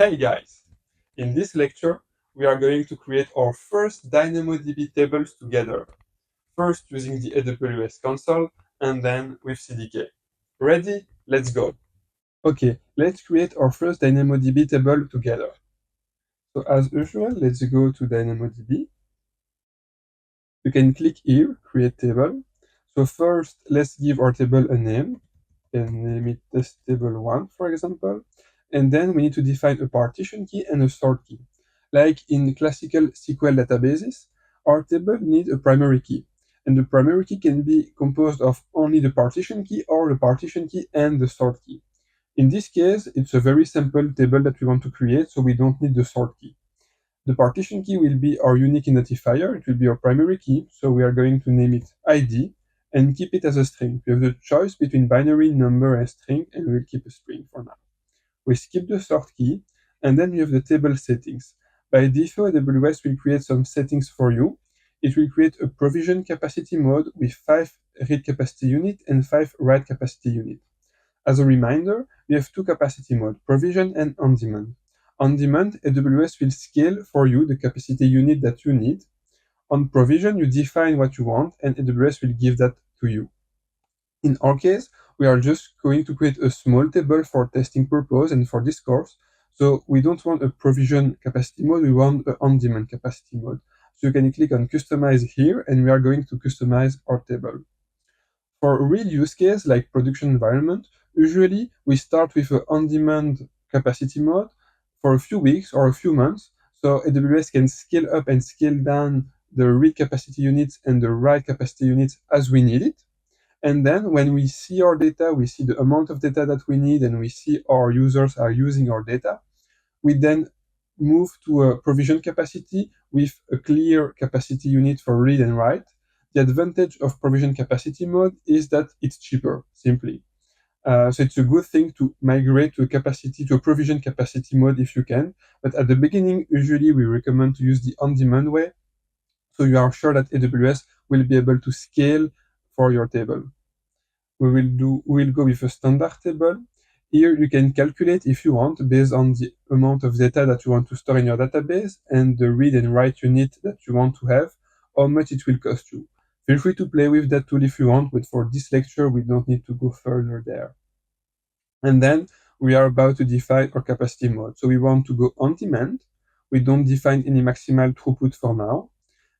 Hey guys! In this lecture, we are going to create our first DynamoDB tables together, first using the AWS Console and then with CDK. Ready? Let's go! Okay, let's create our first DynamoDB table together. So as usual, let's go to DynamoDB. You can click here, Create Table. So first, let's give our table a name, and name it test table 1, for example. And then we need to define a partition key and a sort key. Like in classical SQL databases, our table needs a primary key. And the primary key can be composed of only the partition key or the partition key and the sort key. In this case, it's a very simple table that we want to create, so we don't need the sort key. The partition key will be our unique identifier. It will be our primary key, so we are going to name it ID and keep it as a string. We have the choice between binary, number, and string, and we'll keep a string for now. We skip the sort key, and then we have the table settings. By default, AWS will create some settings for you. It will create a provision capacity mode with 5 read capacity unit and 5 write capacity unit. As a reminder, we have two capacity modes, provision and on-demand. On-demand, AWS will scale for you the capacity unit that you need. On provision, you define what you want, and AWS will give that to you. In our case, we are just going to create a small table for testing purpose and for this course. So we don't want a provision capacity mode, we want an on-demand capacity mode. So you can click on customize here, and we are going to customize our table. For a real use case like production environment, usually we start with an on-demand capacity mode for a few weeks or a few months, so AWS can scale up and scale down the read capacity units and the write capacity units as we need it. And then when we see our data, we see the amount of data that we need, and we see our users are using our data, we then move to a provision capacity with a clear capacity unit for read and write. The advantage of provision capacity mode is that it's cheaper, simply. So it's a good thing to migrate to a provision capacity mode if you can. But at the beginning, usually we recommend to use the on-demand way, so you are sure that AWS will be able to scale for your table. We will go with a standard table. Here you can calculate if you want based on the amount of data that you want to store in your database and the read and write unit that you want to have, how much it will cost you. Feel free to play with that tool if you want, but for this lecture, we don't need to go further there. And then we are about to define our capacity mode. So we want to go on demand. We don't define any maximal throughput for now.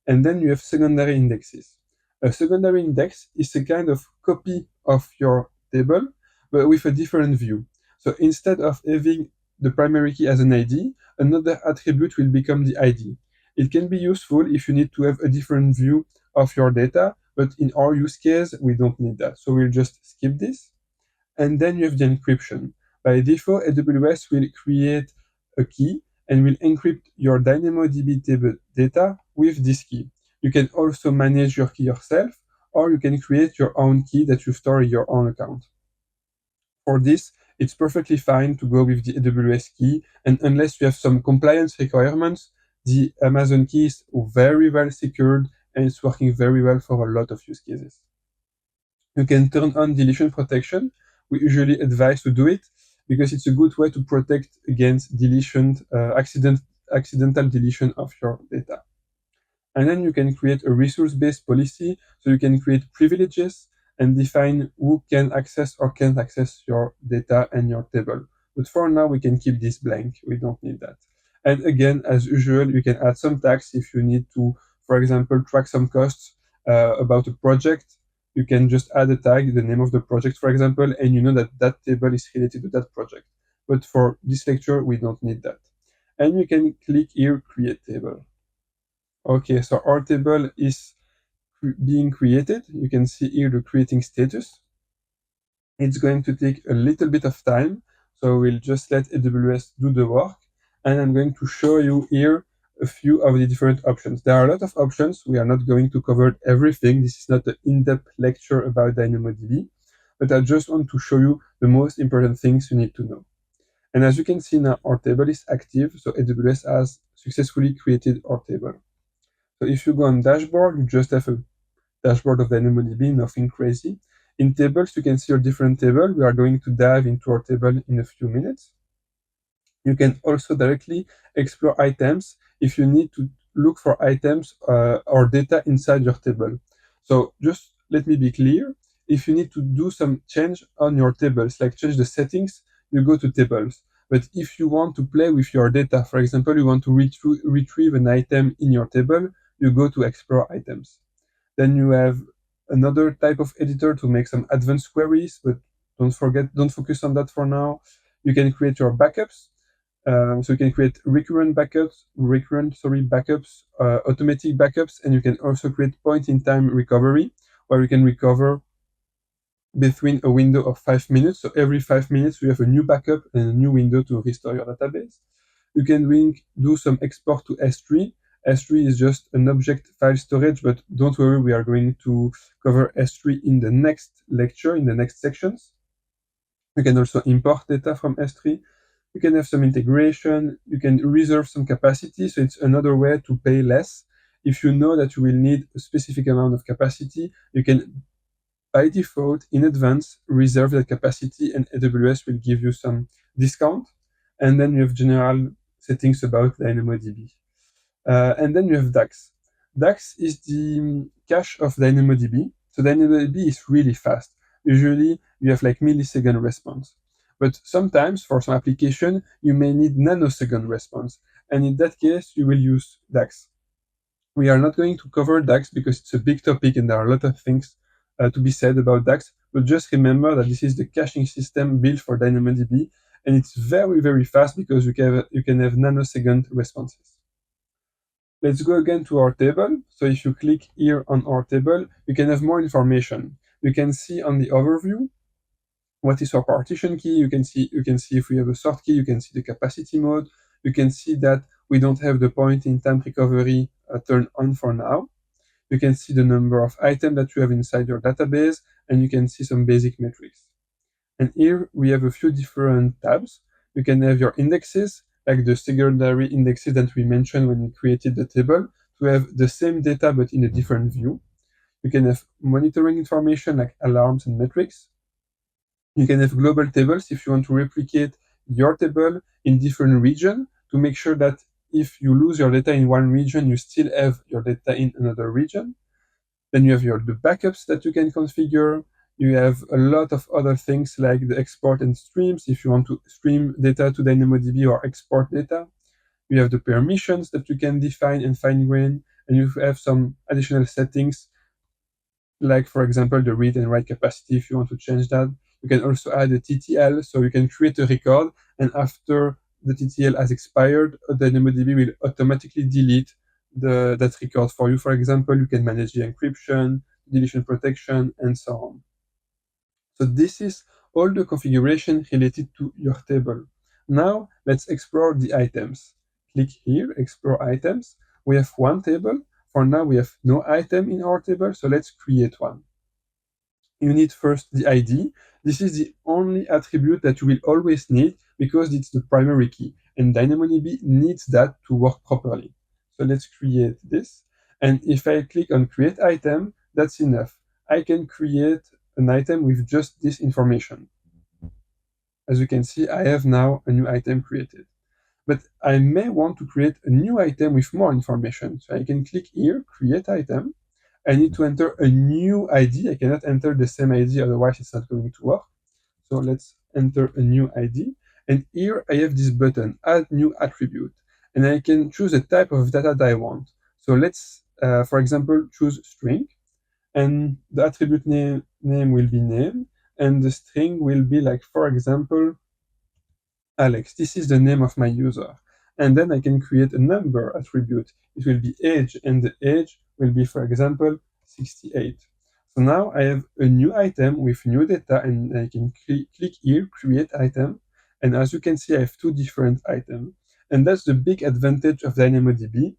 And then you have secondary indexes. A secondary index is a kind of copy of your table, but with a different view. So instead of having the primary key as an ID, another attribute will become the ID. It can be useful if you need to have a different view of your data, but in our use case, we don't need that. So we'll just skip this. And then you have the encryption. By default, AWS will create a key and will encrypt your DynamoDB table data with this key. You can also manage your key yourself, or you can create your own key that you store in your own account. For this, it's perfectly fine to go with the AWS key, and unless you have some compliance requirements, the Amazon key is very well secured and it's working very well for a lot of use cases. You can turn on deletion protection. We usually advise to do it because it's a good way to protect against accidental deletion of your data. And then you can create a resource-based policy, so you can create privileges and define who can access or can't access your data and your table. But for now, we can keep this blank. We don't need that. And again, as usual, you can add some tags if you need to, for example, track some costs about a project. You can just add a tag, the name of the project, for example, and you know that that table is related to that project. But for this lecture, we don't need that. And you can click here, Create Table. Okay, so our table is being created. You can see here the creating status. It's going to take a little bit of time, so we'll just let AWS do the work. And I'm going to show you here a few of the different options. There are a lot of options. We are not going to cover everything. This is not an in-depth lecture about DynamoDB, but I just want to show you the most important things you need to know. And as you can see now, our table is active, so AWS has successfully created our table. So if you go on dashboard, you just have a dashboard of DynamoDB, nothing crazy. In tables, you can see your different table. We are going to dive into our table in a few minutes. You can also directly explore items if you need to look for items or data inside your table. So just let me be clear. If you need to do some change on your tables, like change the settings, you go to tables. But if you want to play with your data, for example, you want to retrieve an item in your table, you go to explore items. Then you have another type of editor to make some advanced queries, but don't focus on that for now. You can create your backups. So you can create backups, automatic backups, and you can also create point-in-time recovery, where you can recover between a window of 5 minutes. So every 5 minutes, you have a new backup and a new window to restore your database. You can do some export to S3. S3 is just an object file storage, but don't worry, we are going to cover S3 in the next lecture, in the next sections. You can also import data from S3. You can have some integration. You can reserve some capacity. So it's another way to pay less. If you know that you will need a specific amount of capacity, you can, by default, in advance, reserve that capacity, and AWS will give you some discount. And then you have general settings about DynamoDB. And then you have DAX. DAX is the cache of DynamoDB. So DynamoDB is really fast. Usually you have like millisecond response. But sometimes for some application, you may need nanosecond response. And in that case, you will use DAX. We are not going to cover DAX because it's a big topic and there are a lot of things to be said about DAX. But just remember that this is the caching system built for DynamoDB. And it's very, very fast because you can have nanosecond responses. Let's go again to our table. So if you click here on our table, you can have more information. You can see on the overview what is our partition key. You can see if we have a sort key. You can see the capacity mode. You can see that we don't have the point-in-time recovery turned on for now. You can see the number of items that you have inside your database, and you can see some basic metrics. And here we have a few different tabs. You can have your indexes, like the secondary indexes that we mentioned when we created the table, to have the same data but in a different view. You can have monitoring information like alarms and metrics. You can have global tables if you want to replicate your table in different regions to make sure that if you lose your data in one region, you still have your data in another region. Then you have the backups that you can configure. You have a lot of other things like the export and streams if you want to stream data to DynamoDB or export data. You have the permissions that you can define and fine-grain, and you have some additional settings like, for example, the read and write capacity if you want to change that. You can also add a TTL, so you can create a record, and after the TTL has expired, DynamoDB will automatically delete that record for you. For example, you can manage the encryption, deletion protection, and so on. So this is all the configuration related to your table. Now let's explore the items. Click here, explore items. We have one table. For now, we have no item in our table, so let's create one. You need first the ID. This is the only attribute that you will always need because it's the primary key, and DynamoDB needs that to work properly. So let's create this. And if I click on create item, that's enough. I can create an item with just this information. As you can see, I have now a new item created. But I may want to create a new item with more information. So I can click here, create item. I need to enter a new ID. I cannot enter the same ID, otherwise it's not going to work. So let's enter a new ID. And here I have this button, add new attribute. And I can choose a type of data that I want. So let's, for example, choose string. And the attribute name will be name. And the string will be like, for example, Alex. This is the name of my user. And then I can create a number attribute. It will be age, and the age will be, for example, 68. So now I have a new item with new data, and I can click here, create item. And as you can see, I have two different items. And that's the big advantage of DynamoDB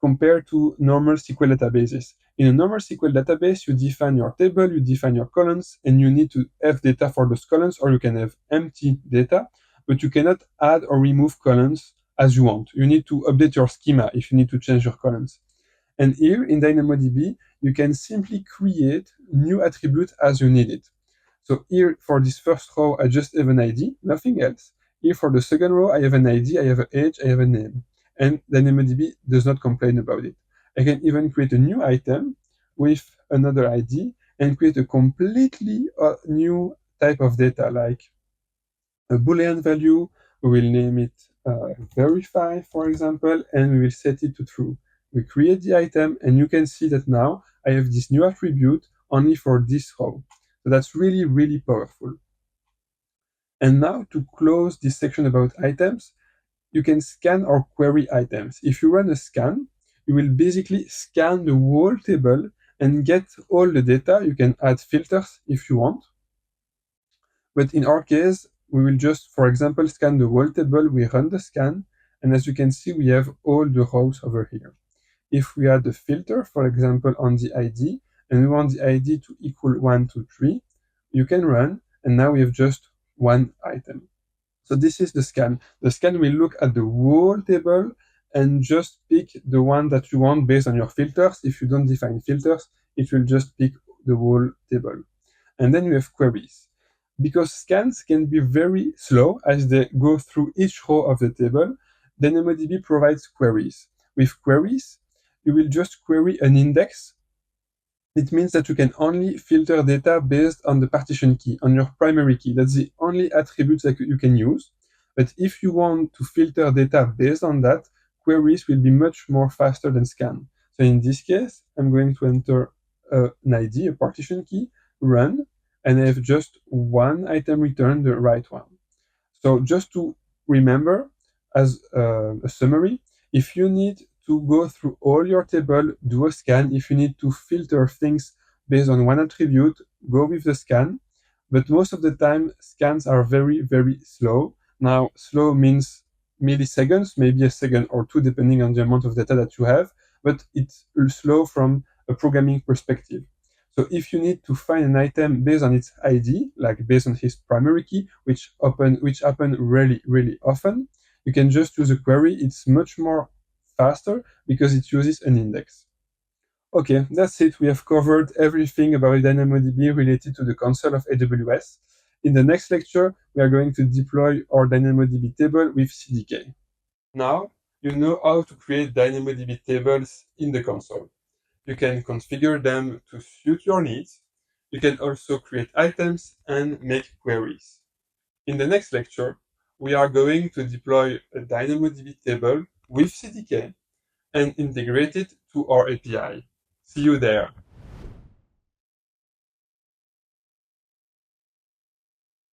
compared to normal SQL databases. In a normal SQL database, you define your table, you define your columns, and you need to have data for those columns, or you can have empty data, but you cannot add or remove columns as you want. You need to update your schema if you need to change your columns. And here in DynamoDB, you can simply create new attributes as you need it. So here for this first row, I just have an ID, nothing else. Here for the second row, I have an ID, I have an age, I have a name. And DynamoDB does not complain about it. I can even create a new item with another ID and create a completely new type of data, like a Boolean value. We will name it verify, for example, and we will set it to true. We create the item, and you can see that now I have this new attribute only for this row. So that's really, really powerful. And now to close this section about items, you can scan or query items. If you run a scan, you will basically scan the whole table and get all the data. You can add filters if you want. But in our case, we will just, for example, scan the whole table. We run the scan. And as you can see, we have all the rows over here. If we add a filter, for example, on the ID, and we want the ID to equal 1, 2, 3, you can run, and now we have just one item. So this is the scan. The scan will look at the whole table and just pick the one that you want based on your filters. If you don't define filters, it will just pick the whole table. And then we have queries. Because scans can be very slow as they go through each row of the table, DynamoDB provides queries. With queries, you will just query an index. It means that you can only filter data based on the partition key, on your primary key. That's the only attribute that you can use. But if you want to filter data based on that, queries will be much more faster than scan. So in this case, I'm going to enter an ID, a partition key, run, and I have just one item returned, the right one. So just to remember, as a summary, if you need to go through all your table, do a scan. If you need to filter things based on one attribute, go with the scan. But most of the time, scans are very, very slow. Now, slow means milliseconds, maybe a second or two, depending on the amount of data that you have, but it's slow from a programming perspective. So if you need to find an item based on its ID, like based on his primary key, which happen really, really often, you can just use a query. It's much more faster because it uses an index. Okay, that's it. We have covered everything about DynamoDB related to the console of AWS. In the next lecture, we are going to deploy our DynamoDB table with CDK. Now, you know how to create DynamoDB tables in the console. You can configure them to suit your needs. You can also create items and make queries. In the next lecture, we are going to deploy a DynamoDB table with CDK and integrate it to our API. See you there.